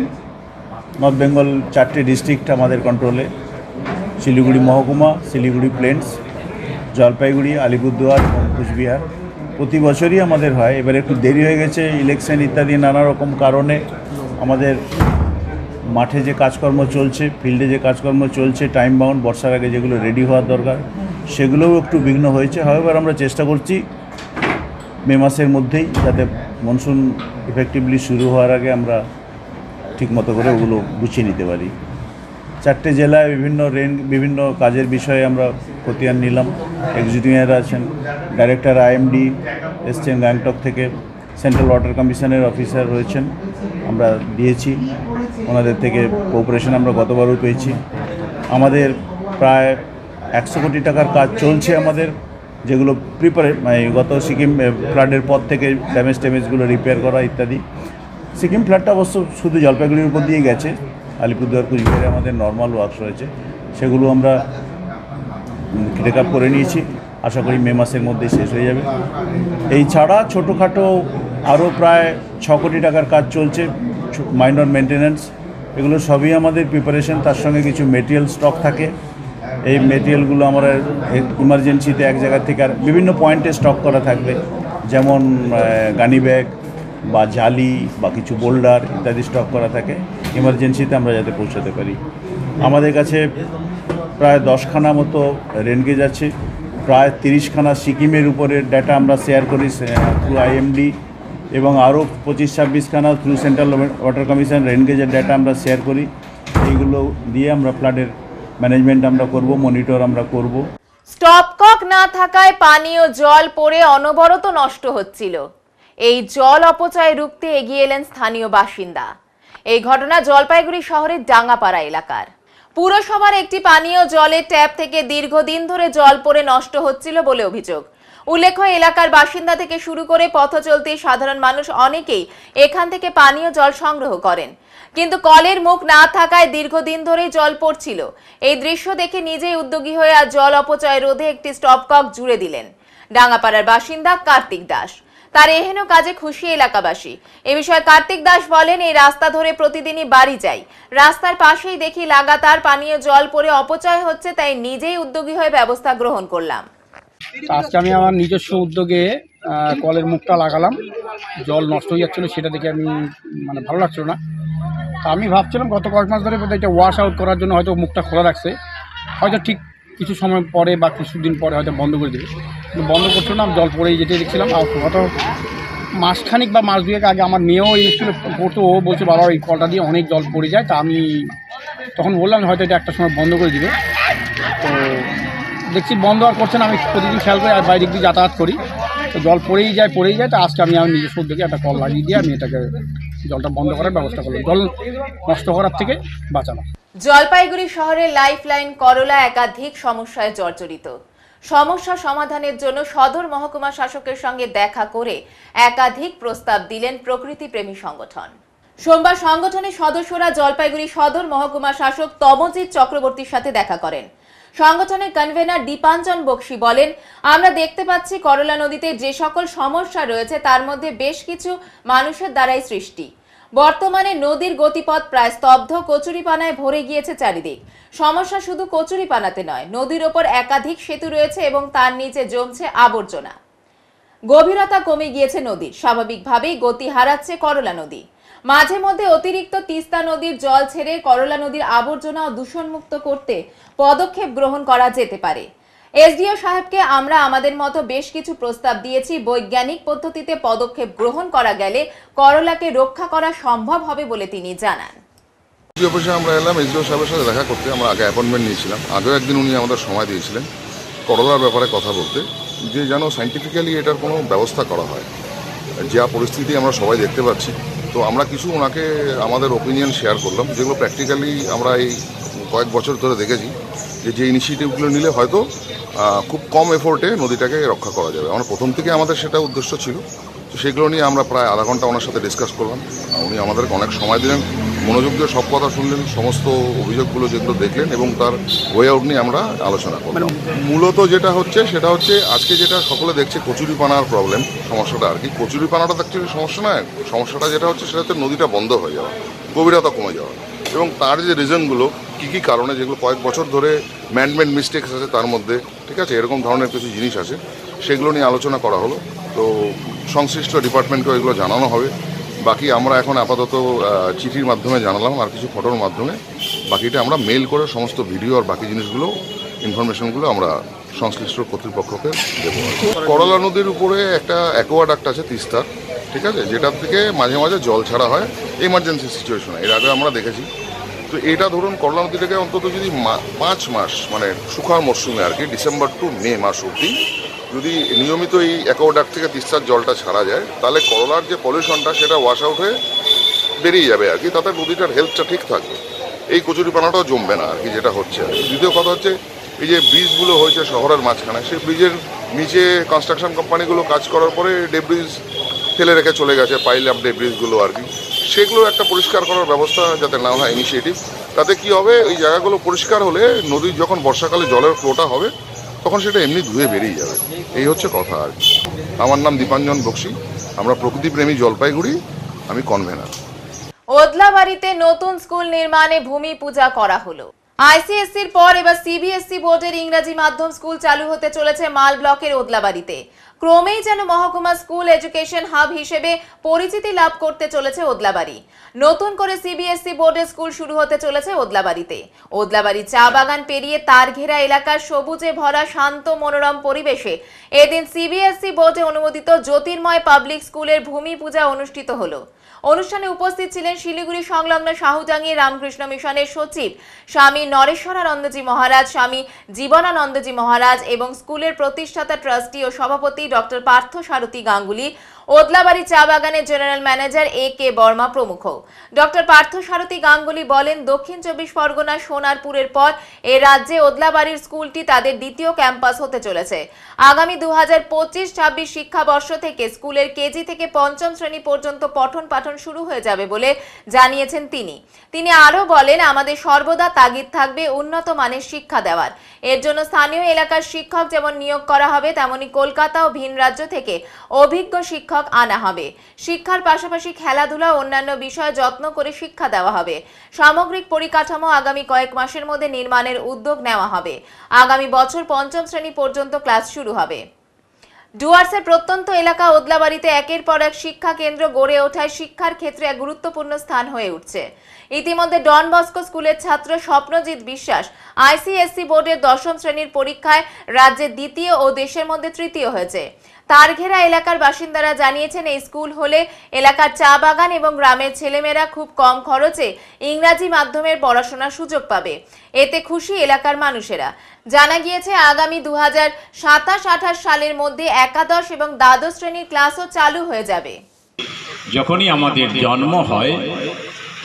নর্থ বেঙ্গল 4টে ডিস্ট্রিক্ট আমাদের কন্ট্রোলে, শিলিগুড়ি মহকুমা, শিলিগুড়ি প্লেন্স, জলপাইগুড়ি, আলিপুরদুয়ার এবং কোচবিহার। প্রতি বছরই আমাদের হয়, এবার একটু দেরি হয়ে গেছে, ইলেকশন ইত্যাদি নানা রকম কারণে। আমাদের মাঠে যে কাজকর্ম চলছে, ফিল্ডে যে কাজকর্ম চলছে, টাইম বাউন্ড, বর্ষার আগে যেগুলো রেডি হওয়ার দরকার সেগুলোও একটু বিঘ্ন হয়েছে। এবার আমরা চেষ্টা করছি মে মাসের মধ্যেই, যাতে মনসুন ইফেক্টিভলি শুরু হওয়ার আগে আমরা ঠিকমতো করে ওগুলো গুছিয়ে নিতে পারি। 4টে জেলায় বিভিন্ন কাজের বিষয়ে আমরা খতিয়ান নিলাম। এক্সিকিউটিভ আছেন, ডাইরেক্টর আইএমডি এসছেন গ্যাংটক থেকে, সেন্ট্রাল ওয়াটার কমিশনের অফিসার রয়েছেন, আমরা দিয়েছি। ওনাদের থেকে কোঅপারেশন আমরা গতবারও পেয়েছি। আমাদের প্রায় 100 কোটি টাকার কাজ চলছে আমাদের, যেগুলো গত সিকিম ফ্লাডের পর থেকে ড্যামেজগুলো রিপেয়ার করা ইত্যাদি। সিকিম ফ্লাডটা অবশ্য শুধু জলপাইগুড়ির উপর দিয়ে গেছে, আলিপুরদুয়ার, কোচবিহারে আমাদের নর্মাল ওয়ার্কস রয়েছে, সেগুলো আমরা টেক আপ করে নিয়েছি। আশা করি মে মাসের মধ্যে শেষ হয়ে যাবে। এই ছাড়া ছোটোখাটো আরও প্রায় 6 কোটি টাকার কাজ চলছে, মাইনর মেনটেন্যান্স, এগুলো সবই আমাদের প্রিপারেশন। তার সঙ্গে কিছু মেটেরিয়াল স্টক থাকে, এই মেটেরিয়ালগুলো আমরা ইমার্জেন্সিতে এক জায়গা থেকে আর বিভিন্ন পয়েন্টে স্টক করা থাকবে, যেমন গানি ব্যাগ বা জালি বা কিছু বোল্ডার ইত্যাদি স্টক করা থাকে, ইমার্জেন্সিতে আমরা যাতে পৌঁছাতে পারি। আমাদের কাছে প্রায় 10খানা মতো রেনগেজ আছে, প্রায় 30খানা সিকিমের উপরের ডাটা আমরা শেয়ার করি থ্রু আইএমডি, এবং আরও 25-26খানা থ্রু সেন্ট্রাল ওয়াটার কমিশন রেনগেজের ডাটা আমরা শেয়ার করি। এইগুলো দিয়ে আমরা ফ্লাডের ম্যানেজমেন্ট আমরা করব, মনিটর আমরা করব। স্টপকক না থাকায় পানীয় জল পড়ে অনবরত নষ্ট হচ্ছিল। এই জল অপচয় রুখতে এগিয়ে এলেন স্থানীয় বাসিন্দা। এই ঘটনা জলপাইগুড়ি শহরের ডাঙ্গাপাড়া এলাকার। পুরসভার একটি পানীয় জলের ট্যাপ থেকে দীর্ঘদিন ধরে জল পড়ে নষ্ট হচ্ছিল বলে অভিযোগ। উল্লেখ্য, এলাকার বাসিন্দা থেকে শুরু করে পথচলতি সাধারণ মানুষ অনেকেই এখান থেকে পানীয় জল সংগ্রহ করেন, কিন্তু কলের মুখ না থাকায় দীর্ঘদিন ধরে জল পড়ছিল। এই দৃশ্য দেখে নিজেই উদ্যোগী হয়ে আজ জল অপচয় রোধে একটি স্টপকক জুড়ে দিলেন ডাঙ্গাপাড়ার বাসিন্দা কার্তিক দাস। তার এহেন কাজে খুশি এলাকাবাসী। এ বিষয়ে কার্তিক দাস বলেন, এই রাস্তা ধরে প্রতিদিনই বাড়ি যাই, রাস্তার পাশেই দেখি লাগাতার পানীয় জল পড়ে অপচয় হচ্ছে, তাই নিজেই উদ্যোগী হয়ে ব্যবস্থা গ্রহণ করলাম। আজকে আমি আমার নিজস্ব উদ্যোগে কলের মুখটা লাগালাম। জল নষ্ট হয়ে যাচ্ছিলো, সেটা দেখে আমি ভালো লাগছিল না। তা আমি ভাবছিলাম গত কয়েক মাস ধরে বোধহয় এটা ওয়াশ আউট করার জন্য হয়তো মুখটা খোলা রাখছে, হয়তো ঠিক কিছু সময় পরে বা কিছুদিন পরে হয়তো বন্ধ করে দেবে, কিন্তু বন্ধ করছিল না, জল পড়েই যেতে দেখছিলাম। আর গত মাসখানিক বা মাস দুয়েক আগে আমার মেয়েও এই স্কুলে পড়তো, ও বলছে বাবা এই কলটা দিয়ে অনেক জল পড়ে যায়। তা আমি তখন বললাম হয়তো এটা একটা সময় বন্ধ করে দিবে, তো দেখছি বন্ধ আর করছে না। আমি প্রতিদিন খেয়াল করে আর বাইরের দিকে যাতায়াত করি, তো জল পড়েই যায়। তো আজকে আমি আমার নিজস্ব উদ্যোগে একটা কল লাগিয়ে দিয়ে আমি এটাকে জলটা বন্ধ করার ব্যবস্থা করলাম, জল নষ্ট করার থেকে বাঁচানো। জলপাইগুড়ি শহরের লাইফলাইন করলা একাধিক সমস্যায় জর্জরিত। সমস্যা সমাধানের জন্য সদর মহকুমা শাসকের সঙ্গে দেখা করে একাধিক প্রস্তাব দিলেন প্রকৃতিপ্রেমী সংগঠন। সোমবার সংগঠনের সদস্যরা জলপাইগুড়ি সদর মহকুমা শাসক তমজিৎ চক্রবর্তীর সাথে দেখা করেন। সংগঠনের কনভেনার দীপাঞ্জন বক্সি বলেন, আমরা দেখতে পাচ্ছি করলা নদীতে যে সকল সমস্যা রয়েছে তার মধ্যে বেশ কিছু মানুষের দ্বারাই সৃষ্টি। বর্তমানে নদীর গতিপথ প্রায় স্তব্ধ, কচুরিপানায় ভরে গিয়েছে চারিদিক। সমস্যা শুধু কচুরিপানাতে নয়, নদীর ওপর একাধিক সেতু রয়েছে এবং তার নিচে জমছে আবর্জনা। গভীরতা কমে গিয়েছে নদীর, স্বাভাবিকভাবেই গতি হারাচ্ছে করলা নদী। মাঝে মধ্যে অতিরিক্ত তিস্তা নদীর জল ছেড়ে করলা নদীর আবর্জনা ও দূষণমুক্ত করতে পদক্ষেপ গ্রহণ করা যেতে পারে। এসডিও সাহেবকে আমরা আমাদের মতো বেশ কিছু প্রস্তাব দিয়েছি। বৈজ্ঞানিক পদ্ধতিতে পদক্ষেপ গ্রহণ করা গেলে করলাকে রক্ষা করা সম্ভব হবে বলে তিনি জানান। অফিসে আমরা এলাম এসডিও সাহেবের সাথে দেখা করতে। আমরা আগে অ্যাপয়েন্টমেন্ট নিয়েছিলাম, আগেও একদিন উনি আমাদের সময় দিয়েছিলেন করলার ব্যাপারে কথা বলতে, যে যেন সাইন্টিফিক্যালি এটার কোনো ব্যবস্থা করা হয়। যা পরিস্থিতি আমরা সবাই দেখতে পাচ্ছি, তো আমরা কিছু ওনাকে আমাদের ওপিনিয়ন শেয়ার করলাম, যেগুলো প্র্যাকটিক্যালি আমরা এই কয়েক বছর ধরে দেখেছি যে ইনিশিয়েটিভগুলো নিলে হয়তো খুব কম এফোর্টে নদীটাকে রক্ষা করা যাবে। আমরা প্রথম থেকে আমাদের সেটা উদ্দেশ্য ছিল, তো সেগুলো নিয়ে আমরা প্রায় আধা ঘন্টা ওনার সাথে ডিসকাস করলাম। উনি আমাদেরকে অনেক সময় দিলেন, মনোযোগ দিয়ে সব কথা শুনলেন, সমস্ত অভিযোগগুলো যেগুলো দেখলেন এবং তার ওয়ে আউট নিয়ে আমরা আলোচনা করলাম। মূলত যেটা হচ্ছে সেটা হচ্ছে আজকে যেটা সকলে দেখছে কচুরিপানার প্রবলেম, সমস্যাটা আর কি। কচুরিপানাটা অ্যাকচুয়ালি সমস্যা নয়, সমস্যাটা যেটা হচ্ছে সেটা হচ্ছে নদীটা বন্ধ হয়ে যাওয়া, গভীরতা কমে যাওয়া, এবং তার যে রিজনগুলো কী কী কারণে, যেগুলো কয়েক বছর ধরে ম্যানমেড মিস্টেকস আছে তার মধ্যে, ঠিক আছে, এরকম ধরনের কিছু জিনিস আছে, সেগুলো নিয়ে আলোচনা করা হলো। তো সংশ্লিষ্ট ডিপার্টমেন্টকেও এগুলো জানানো হবে। বাকি আমরা এখন আপাতত চিঠির মাধ্যমে জানালাম আর কিছু ফটোর মাধ্যমে, বাকিটা আমরা মেল করে সমস্ত ভিডিও আর বাকি জিনিসগুলো ইনফরমেশনগুলো আমরা সংশ্লিষ্ট কর্তৃপক্ষকে দেবো। করলা নদীর উপরে একটা অ্যাকোয়াডাক্ট আছে তিস্তার, ঠিক আছে, যেটার থেকে মাঝে মাঝে জল ছাড়া হয় এমার্জেন্সি সিচুয়েশনে, এর আগে আমরা দেখেছি। তো এটা ধরুন করলা নদী থেকে অন্তত যদি 5 মাস মানে শুকার মরশুমে আর কি, ডিসেম্বর টু মে মাস অবধি যদি নিয়মিত এই অ্যাকোয়াডাক্ট থেকে তিস্তার জলটা ছাড়া যায়, তাহলে করলার যে পলিউশনটা সেটা ওয়াশ আউট হয়ে বেরিয়ে যাবে আর কি, তাতে নদীটার হেলথটা ঠিক থাকবে, এই কচুরিপানাটাও জমবে না আর কি, যেটা হচ্ছে। দ্বিতীয় কথা হচ্ছে এই যে ব্রিজগুলো হয়েছে শহরের মাঝখানে, সেই ব্রিজের নিচে কনস্ট্রাকশন কোম্পানিগুলো কাজ করার পরে ডেব্রিজ ফেলে রেখে চলে গেছে, পাইল আপ ডেব্রিজগুলো আর কি, সেগুলো একটা পরিষ্কার করার ব্যবস্থা যাতে না হয় ইনিশিয়েটিভ। তাতে কি হবে, এই জায়গাগুলো পরিষ্কার হলে নদীর যখন বর্ষাকালে জলের ফ্লোটা হবে তখন সেটা এমনি ধুয়ে বেরিয়ে যাবে, এই হচ্ছে কথা আর কি। আমার নাম দীপাঞ্জন বক্সি, আমরা প্রকৃতিপ্রেমী জলপাইগুড়ি, আমি কনভেনার। ওদলাবাড়িতে নতুন স্কুল নির্মাণে ভূমি পূজা করা হলো। আইসিএসসির পর এবার সিবিএসসি বোর্ডের ইংরেজি মাধ্যম স্কুল চালু হতে চলেছে মাল ব্লকের ওদলাবাড়িতে। ক্রমেই যেন মহকুমা স্কুল এডুকেশন হাব হিসেবে পরিচিতি লাভ করতে চলেছে ওদলাবাড়ি। নতুন করে সিবিএসসি বোর্ডের স্কুল শুরু হতে চলেছে ওদলাবাড়িতে। ওদলাবাড়ি চা বাগান পেরিয়ে তার ঘেরা এলাকার সবুজে ভরা শান্ত মনোরম পরিবেশে এদিন সিবিএসসি বোর্ডে অনুমোদিত জ্যোতির্ময় পাবলিক স্কুলের ভূমি পূজা অনুষ্ঠিত হলো। অনুষ্ঠানে উপস্থিত ছিলেন শিলিগুড়ি সংলগ্ন শাহুজাঙ্গি রামকৃষ্ণ মিশনের সচিব স্বামী নরেশ্বরানন্দজি মহারাজ, স্বামী জীবনানন্দজি মহারাজ এবং স্কুলের প্রতিষ্ঠাতা ট্রাস্টি ও সভাপতি ডক্টর পার্থ সারথী গাঙ্গুলি, ওদলাবাড়ি চা বাগানের জেনারেল ম্যানেজার A.K. বর্মা প্রমুখ। ডক্টর পার্থ সারথী গাঙ্গুলি বলেন, দক্ষিণ 24 পরগনা সোনারপুরের পর এ রাজ্যে ওদলাবাড়ির স্কুলটি তাদের দ্বিতীয় ক্যাম্পাস হতে চলেছে। আগামী 2025-26 শিক্ষাবর্ষ থেকে স্কুলের কেজি থেকে পঞ্চম শ্রেণী পর্যন্ত পঠন পাঠন শুরু হয়ে যাবে বলে জানিয়েছেন তিনি আরও বলেন, আমাদের সর্বদা তাগিদ থাকবে উন্নত মানের শিক্ষা দেওয়ার। এর জন্য স্থানীয় এলাকার শিক্ষক যেমন নিয়োগ করা হবে, তেমনি কলকাতা ও ভিন রাজ্য থেকে অভিজ্ঞ শিক্ষক আনা হবে। শিক্ষার পাশাপাশি খেলাধুলা ও অন্যান্য বিষয়ে যত্ন করে শিক্ষা দেওয়া হবে। সামগ্রিক পরিকাঠামো আগামী কয়েক মাসের মধ্যে নির্মাণের উদ্যোগ নেওয়া হবে। আগামী বছর পঞ্চম শ্রেণী পর্যন্ত ক্লাস শুরু হবে। ডুয়ার্সের প্রত্যন্ত এলাকা ওদলাবাড়িতে একের পর এক শিক্ষা কেন্দ্র গড়ে ওঠায় শিক্ষার ক্ষেত্রে এক গুরুত্বপূর্ণ স্থান হয়ে উঠছে। ইতিমধ্যে ডন বস্কো স্কুলের ছাত্র স্বপ্নজিৎ বিশ্বাস ICSE বোর্ডের 10ম শ্রেণীর পরীক্ষায় রাজ্যের দ্বিতীয় ও দেশের মধ্যে তৃতীয় হয়েছে। তারঘেরা এলাকার বাসিন্দারা জানিয়েছেন, এই স্কুল হলে এলাকার চা বাগান এবং গ্রামের ছেলেমেয়েরা খুব কম খরচে ইংরাজি মাধ্যমের পড়াশোনার সুযোগ পাবে। এতে খুশি এলাকার মানুষেরা। জানা গিয়েছে, আগামী 2027-28 সালের মধ্যে একাদশ এবং দ্বাদশ শ্রেণীর ক্লাসও চালু হয়ে যাবে। যখনই আমাদের জন্ম হয়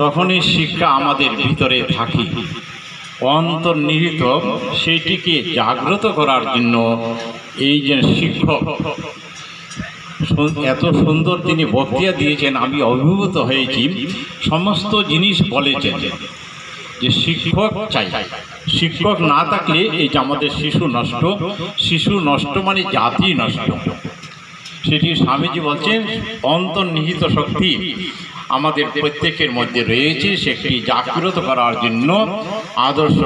তখনই শিক্ষা আমাদের ভিতরে থাকে, অন্তর্নিহিত সেইটিকে জাগ্রত করার জন্য এই যে শিক্ষক এত সুন্দর তিনি বক্তৃতা দিয়েছেন, আমি অভিভূত হয়েছি। সমস্ত জিনিস বলেছেন যে শিক্ষক চাই, শিক্ষক না থাকলে এই যে আমাদের শিশু নষ্ট মানে জাতি নষ্ট। সেটি স্বামীজি বলছেন অন্তর্নিহিত শক্তি আমাদের প্রত্যেকের মধ্যে রয়েছে, সেটি জাগ্রত করার জন্য আদর্শ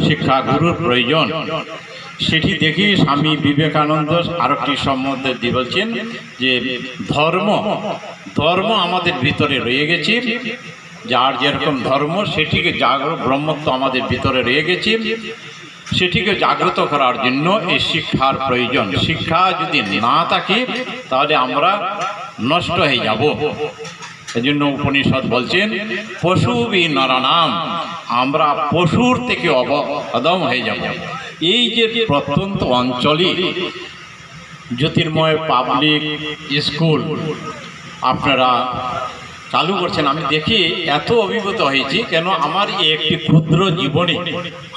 শিক্ষাগুরুর প্রয়োজন। সেটি দেখে স্বামী বিবেকানন্দ আরেকটি সম্বন্ধে বলছেন যে ধর্ম আমাদের ভিতরে রয়ে গেছে, যার যেরকম ধর্ম সেটিকে জাগ্রত, ব্রহ্মত্ব আমাদের ভিতরে রয়ে গেছে, সেটিকে জাগ্রত করার জন্য এই শিক্ষার প্রয়োজন। শিক্ষা যদি না থাকে তাহলে আমরা নষ্ট হয়ে যাব। এজন্য উপনিষদ বলছেন পশুবি নরানাম, আমরা পশুর থেকে অধম হয়ে যাব। এই যে প্রত্যন্ত অঞ্চলে জ্যোতির্ময় পাবলিক স্কুল আপনারা চালু করছেন, আমি দেখে এত অভিভূত হয়েছি। কেন আমার একটি ক্ষুদ্র জীবনে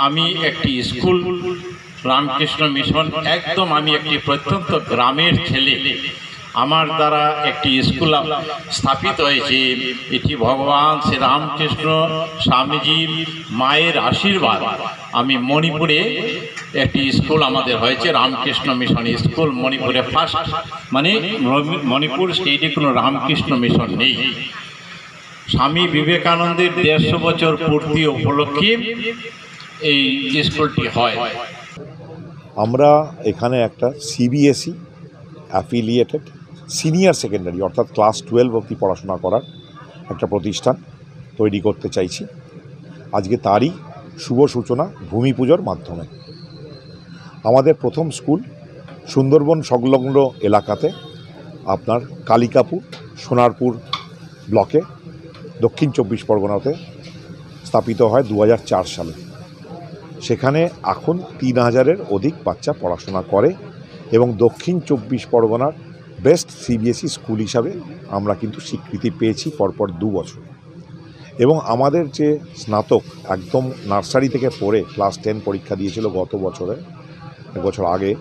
আমি একটি স্কুল রামকৃষ্ণ মিশন, একদম আমি একটি প্রত্যন্ত গ্রামের ছেলে, আমার দ্বারা একটি স্কুল স্থাপিত হয়েছে। এটি ভগবান শ্রীরামকৃষ্ণ স্বামীজির মায়ের আশীর্বাদ। আমি মণিপুরে একটি স্কুল আমাদের হয়েছে, রামকৃষ্ণ মিশন স্কুল মণিপুরে ফার্স্ট, মানে মণিপুর স্টেটে কোনো রামকৃষ্ণ মিশন নেই। স্বামী বিবেকানন্দের 150 বছর পূর্তি উপলক্ষে এই স্কুলটি হয়। আমরা এখানে একটা CBSE অ্যাফিলিয়েটেড সিনিয়র সেকেন্ডারি অর্থাৎ ক্লাস 12 অবধি পড়াশোনা করার একটা প্রতিষ্ঠান তৈরি করতে চাইছি। আজকে তারই শুভ সূচনা ভূমি পুজোর মাধ্যমে। আমাদের প্রথম স্কুল সুন্দরবন সংলগ্ন এলাকাতে আপনার কালিকাপুর সোনারপুর ব্লকে দক্ষিণ 24 পরগনাতে স্থাপিত হয় 2004 সালে। সেখানে এখন 3000-এর অধিক বাচ্চা পড়াশোনা করে এবং দক্ষিণ 24 পরগনার বেস্ট CBSE স্কুল হিসাবে আমরা কিন্তু স্বীকৃতি পেয়েছি পরপর 2 বছর। এবং আমাদের যে স্নাতক একদম নার্সারি থেকে পড়ে ক্লাস 10 পরীক্ষা দিয়েছিল গত বছরে, এক বছর আগে,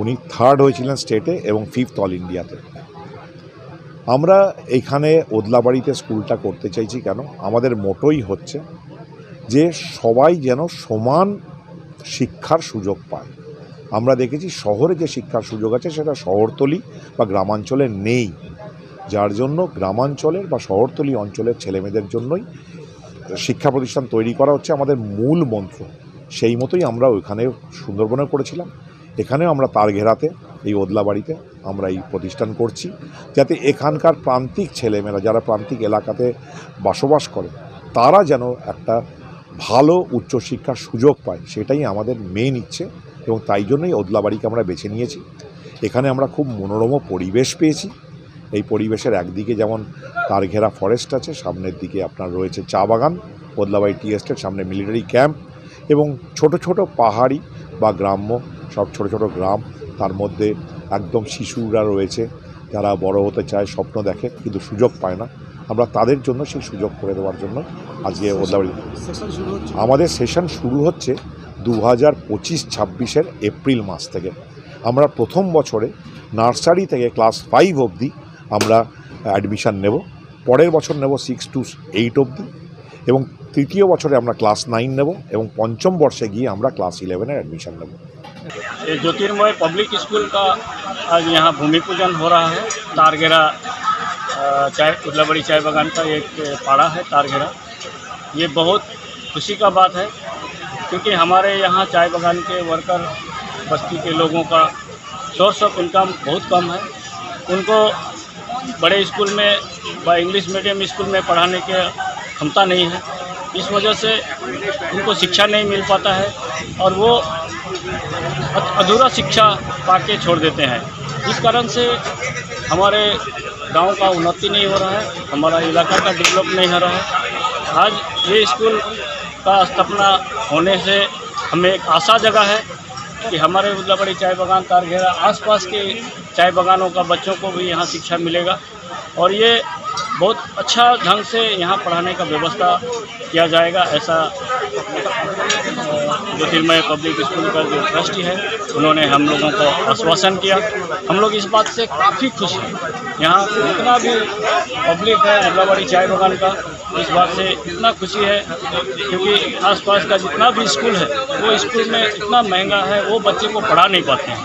উনি 3rd হয়েছিলেন স্টেটে এবং 5th অল ইন্ডিয়াতে। আমরা এইখানে ওদলাবাড়িতে স্কুলটা করতে চাইছি কেন, আমাদের মোটোই হচ্ছে যে সবাই যেন সমান শিক্ষার সুযোগ পায়। আমরা দেখেছি শহরে যে শিক্ষার সুযোগ আছে সেটা শহরতলি বা গ্রামাঞ্চলে নেই, যার জন্য গ্রামাঞ্চলের বা শহরতলি অঞ্চলের ছেলেমেয়েদের জন্যই শিক্ষা প্রতিষ্ঠান তৈরি করা হচ্ছে আমাদের মূল মন্ত্র। সেই মতোই আমরা ওইখানে সুন্দরবনে করেছিলাম, এখানেও আমরা তার ঘেরাতে এই ওদলাবাড়িতে আমরা এই প্রতিষ্ঠান করছি, যাতে এখানকার প্রান্তিক ছেলেমেয়েরা যারা প্রান্তিক এলাকাতে বসবাস করে তারা যেন একটা ভালো উচ্চশিক্ষার সুযোগ পায়, সেটাই আমাদের মেন ইচ্ছে। এবং তাই জন্যই ওদলাবাড়িকে আমরা বেছে নিয়েছি। এখানে আমরা খুব মনোরম পরিবেশ পেয়েছি এই পরিবেশের একদিকে যেমন তার ঘেরা ফরেস্ট আছে, সামনের দিকে আপনার রয়েছে চা বাগান, বদলাবাই টি এস্টেট, সামনে মিলিটারি ক্যাম্প এবং ছোট ছোট পাহাড়ি বা গ্রাম্য সব ছোট ছোট গ্রাম, তার মধ্যে একদম শিশুরা রয়েছে যারা বড় হতে চায়, স্বপ্ন দেখে কিন্তু সুযোগ পায় না। আমরা তাদের জন্য সেই সুযোগ করে দেওয়ার জন্য আজকে বদলাবাড়ি আমাদের সেশন শুরু হচ্ছে 2025-26 এপ্রিল মাস থেকে। আমরা প্রথম বছরে নার্সারি থেকে ক্লাস 5 অবধি আমরা অ্যাডমিশান নেব, পরের বছর নেব 6 to 8 অবধি এবং তৃতীয় বছরে আমরা ক্লাস 9 নেব এবং পঞ্চম বর্ষে गए আমরা ক্লাস 11 एडमिशन নেব। ये ज्योतिर्मय पब्लिक स्कूल का आज यहाँ भूमि पूजन हो रहा है। तारगेरा बदलाबाड़ी चाय बागान का एक पाड़ा है तारगेरा। ये बहुत खुशी का बात है क्योंकि हमारे यहाँ चाय बागान के वर्कर बस्ती के लोगों का सोर्स ऑफ इनकम बहुत कम है। उनको बड़े स्कूल में व इंग्लिश मीडियम स्कूल में पढ़ाने की क्षमता नहीं है, इस वजह से उनको शिक्षा नहीं मिल पाता है और वो अधूरा शिक्षा पाके छोड़ देते हैं। इस कारण से हमारे गांव का उन्नति नहीं हो रहा है, हमारा इलाका का डेवलप नहीं हो रहा है। आज ये स्कूल का स्थापना होने से हमें एक आशा जगह है कि हमारे बदलाबाड़ी चाय बागान तारगेरा आसपास के चाय बागानों का बच्चों को भी यहाँ शिक्षा मिलेगा और ये बहुत अच्छा ढंग से यहाँ पढ़ाने का व्यवस्था किया जाएगा। ऐसा ज्योतिर्मय पब्लिक स्कूल का जो ट्रस्टी है उन्होंने हम लोगों को आश्वासन किया। हम लोग इस बात से काफ़ी खुश हैं। यहाँ जितना भी पब्लिक है बदलाबाड़ी चाय बागान का, इस बात से इतना खुशी है क्योंकि आसपास का जितना भी स्कूल है वो स्कूल में इतना महंगा है, वो बच्चे को पढ़ा नहीं पाते हैं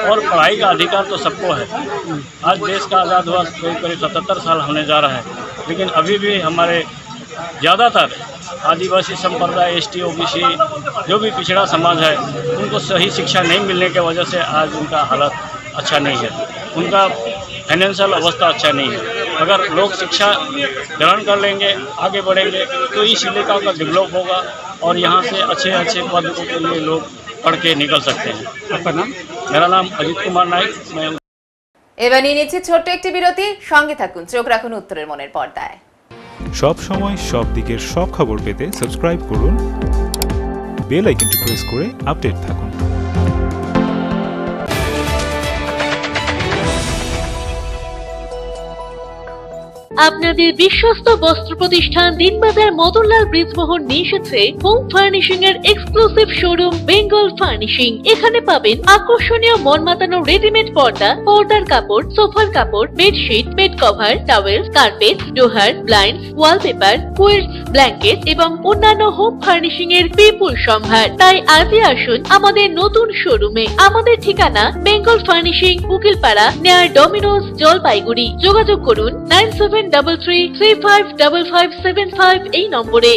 और पढ़ाई का अधिकार तो सबको है। आज देश का आज़ाद हुआ करीब 77 साल होने जा रहा है, लेकिन अभी भी हमारे ज़्यादातर आदिवासी संप्रदाय, ST, OBC जो भी पिछड़ा समाज है उनको सही शिक्षा नहीं मिलने की वजह से आज उनका हालत अच्छा नहीं है, उनका फाइनेंशियल अवस्था अच्छा नहीं है। अगर लोग शिक्षा ग्रहण कर लेंगे, आगे बढ़ेंगे तो इस इलाका का डेवलप होगा और यहाँ से अच्छे अच्छे पदों के लिए लोग पढ़ के निकल सकते हैं। आपका नाम? मेरा नाम अजित कुमार नाइक। मैं এবার নিয়ে নিচ্ছি ছোট্ট একটি বিরতি, সঙ্গে থাকুন, চোখ রাখুন উত্তরের মনের পর্দায়। সব সময় সব দিকের সব খবর পেতে সাবস্ক্রাইব করুন, বেল আইকনটি প্রেস করে আপডেট থাকুন। আপনাদের বিশ্বস্ত বস্ত্র প্রতিষ্ঠান দিনবাজার মদনলাল ব্রিজমোহন নিয়ে এসেছে হোম ফার্নিশিং এর এক্সক্লুসিভ শোরুম বেঙ্গল ফার্নিশিং। এখানে পাবেন আকর্ষণীয় মন মাতানো রেডিমেড পর্দা, পর্দার কাপড়, সোফার কাপড়, bedsheet, bed cover, towel, carpet, ডোহার, ব্লাইন্ডস, ওয়ালপেপার, কুইলস, ব্ল্যাঙ্কেট এবং অন্যান্য হোম ফার্নিশিং এর বিপুল সম্ভার। তাই আজই আসুন আমাদের নতুন শোরুমে। আমাদের ঠিকানা Bengal furnishing, Ukilpara, near Domino's, Jalpaiguri. যোগাযোগ করুন 9733355575 এই নম্বরে।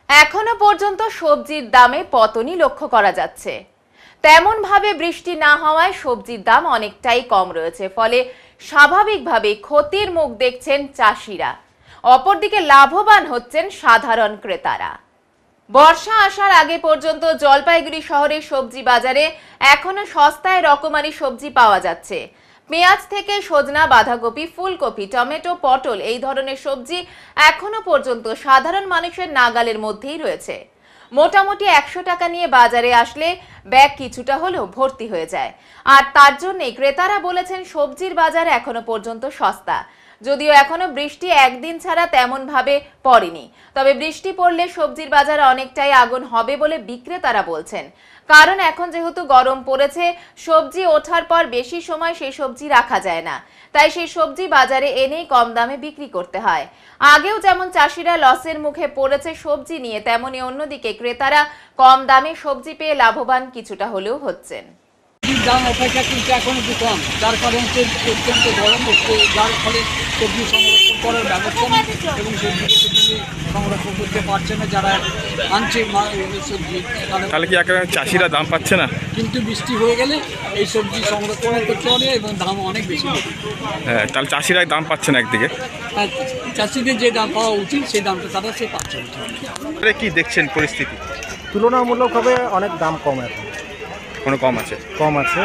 এখনো পর্যন্ত সবজির দামে পতনই লক্ষ্য করা যাচ্ছে। তেমন ভাবে বৃষ্টি না হওয়ায় সবজির দাম অনেকটাই কম রয়েছে, ফলে স্বাভাবিকভাবে ক্ষতির মুখ দেখছেন চাষিরা। অপরদিকে লাভবান হচ্ছেন সাধারণ ক্রেতারা। বর্ষা আসার আগে পর্যন্ত জলপাইগুড়ি শহরের সবজি বাজারে এখনো সস্তায় রকমারি সবজি পাওয়া যাচ্ছে। পেঁয়াজ থেকে সজনা, বাঁধাকপি, ফুলকপি, টমেটো, পটল এই ধরনের সবজি এখনো পর্যন্ত সাধারণ মানুষের নাগালের মধ্যেই রয়েছে। মোটামুটি 100 টাকা নিয়ে বাজারে আসলে ব্যাগ কিছুটা হলেও ভর্তি হয়ে যায়। আর তার জন্যই ক্রেতারা বলেছেন সবজির বাজার এখনো পর্যন্ত সস্তা। যদিও এখনো বৃষ্টি একদিন ছাড়া তেমন ভাবে পড়েনি, তবে বৃষ্টি পড়লে সবজির বাজার অনেকটাই আগুন হবে বলে বিক্রেতারা বলছেন। কারণ এখন যেহেতু গরম পড়েছে, সবজি ওঠার পর বেশি সময় সেই সবজি রাখা যায় না, তাই সেই সবজি বাজারে এনেই কম দামে বিক্রি করতে হয়। আগেও যেমন চাষিরা লসের মুখে পড়েছে সবজি নিয়ে, তেমনি অন্যদিকে ক্রেতারা কম দামে সবজি পেয়ে লাভবান কিছুটা হলেও হচ্ছেন। দাম অপেক্ষা কিন্তু এখন একটু কম, যার কারণে হচ্ছে অত্যন্ত গরম হচ্ছে, যার ফলে সবজি সংরক্ষণ করার ব্যবস্থা নেই এবং সবজি সংরক্ষণ করতে পারছে না যারা আনছে সবজি। তাহলে কি একেবারে চাষিরা দাম পাচ্ছে না? কিন্তু বৃষ্টি হয়ে গেলে এই সবজি সংরক্ষণ করতে হবে এবং দাম অনেক বেশি হবে। হ্যাঁ, তাহলে চাষিরা দাম পাচ্ছে না একদিকে, আর চাষিদের যে দাম পাওয়া উচিত সেই দামটা তারা সে পাচ্ছে না। কি দেখছেন পরিস্থিতি? তুলনামূলকভাবে অনেক দাম কম, এখন কোনো কম আছে? কম আছে,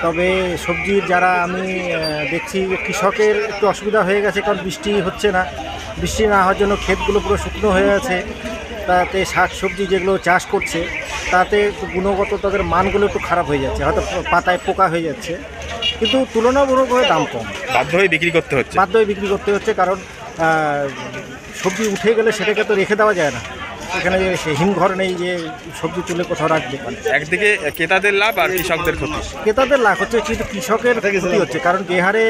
তবে সবজির যারা আমি দেখছি কৃষকের একটু অসুবিধা হয়ে গেছে, কারণ বৃষ্টি হচ্ছে না। বৃষ্টি না হওয়ার জন্য ক্ষেতগুলো পুরো শুকনো হয়ে আছে, তাতে শাক সবজি যেগুলো চাষ করছে তাতে গুণগত তাদের মানগুলো একটু খারাপ হয়ে যাচ্ছে, হয়তো পাতায় পোকা হয়ে যাচ্ছে, কিন্তু তুলনামূলকভাবে দাম কম। বাধ্য হয়ে বিক্রি করতে হচ্ছে? বাধ্য হয়ে বিক্রি করতে হচ্ছে, কারণ সবজি উঠে গেলে সেটাকে তো রেখে দেওয়া যায় না, এখানে যে হিমঘর নেই যে সবজি তুলে কোথাও রাখবে। একদিকে ক্রেতাদের লাভ আর কৃষকদের ক্ষতি। ক্রেতাদের লাভ হচ্ছে, কিন্তু কৃষকের ক্ষতি হচ্ছে, কারণ যে হারে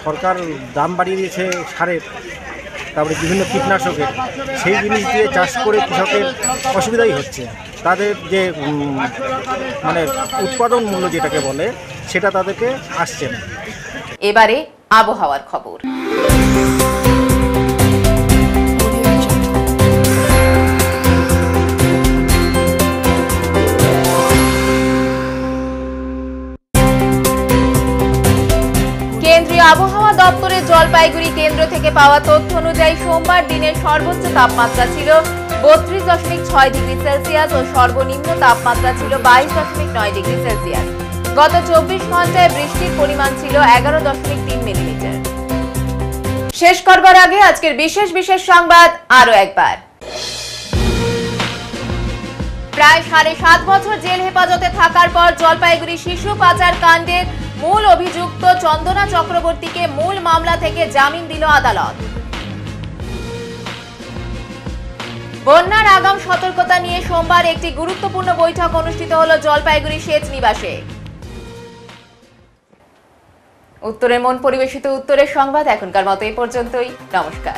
সরকার দাম বাড়িয়ে দিয়েছে সারের, তারপরে বিভিন্ন কীটনাশকের, সেই জিনিস দিয়ে চাষ করে কৃষকের অসুবিধাই হচ্ছে। তাদের যে মানে উৎপাদন মূল্য যেটাকে বলে সেটা তাদেরকে আসছে না। এবারে আবহাওয়ার খবর। কেন্দ্রীয় আবহাওয়া দপ্তরের জলপাইগুড়ি কেন্দ্র থেকে পাওয়া তথ্য অনুযায়ী সোমবার দিনের সর্বোচ্চ তাপমাত্রা ছিল 32.6 ডিগ্রি সেলসিয়াস ও সর্বনিম্ন তাপমাত্রা ছিল 22.9 ডিগ্রি সেলসিয়াস। গত 24 ঘন্টায় বৃষ্টির পরিমাণ ছিল 11.3 মিলিমিটার। শেষ করবার আগে আজকের বিশেষ বিশেষ সংবাদ আরো একবার। প্রায় 7.5 বছর জেল হেফাজতে থাকার পর জলপাইগুড়ি শিশু পাচার কাণ্ডের মূল অভিযুক্ত চন্দনা চক্রবর্তীকে মূল মামলা থেকে জামিন দিল আদালত। বন্যার আগাম সতর্কতা নিয়ে সোমবার একটি গুরুত্বপূর্ণ বৈঠক অনুষ্ঠিত হলো জলপাইগুড়ি সেচ নিবাসে। উত্তরের মন পরিবেশিত উত্তরের সংবাদ এখনকার মতো এই পর্যন্তই। নমস্কার।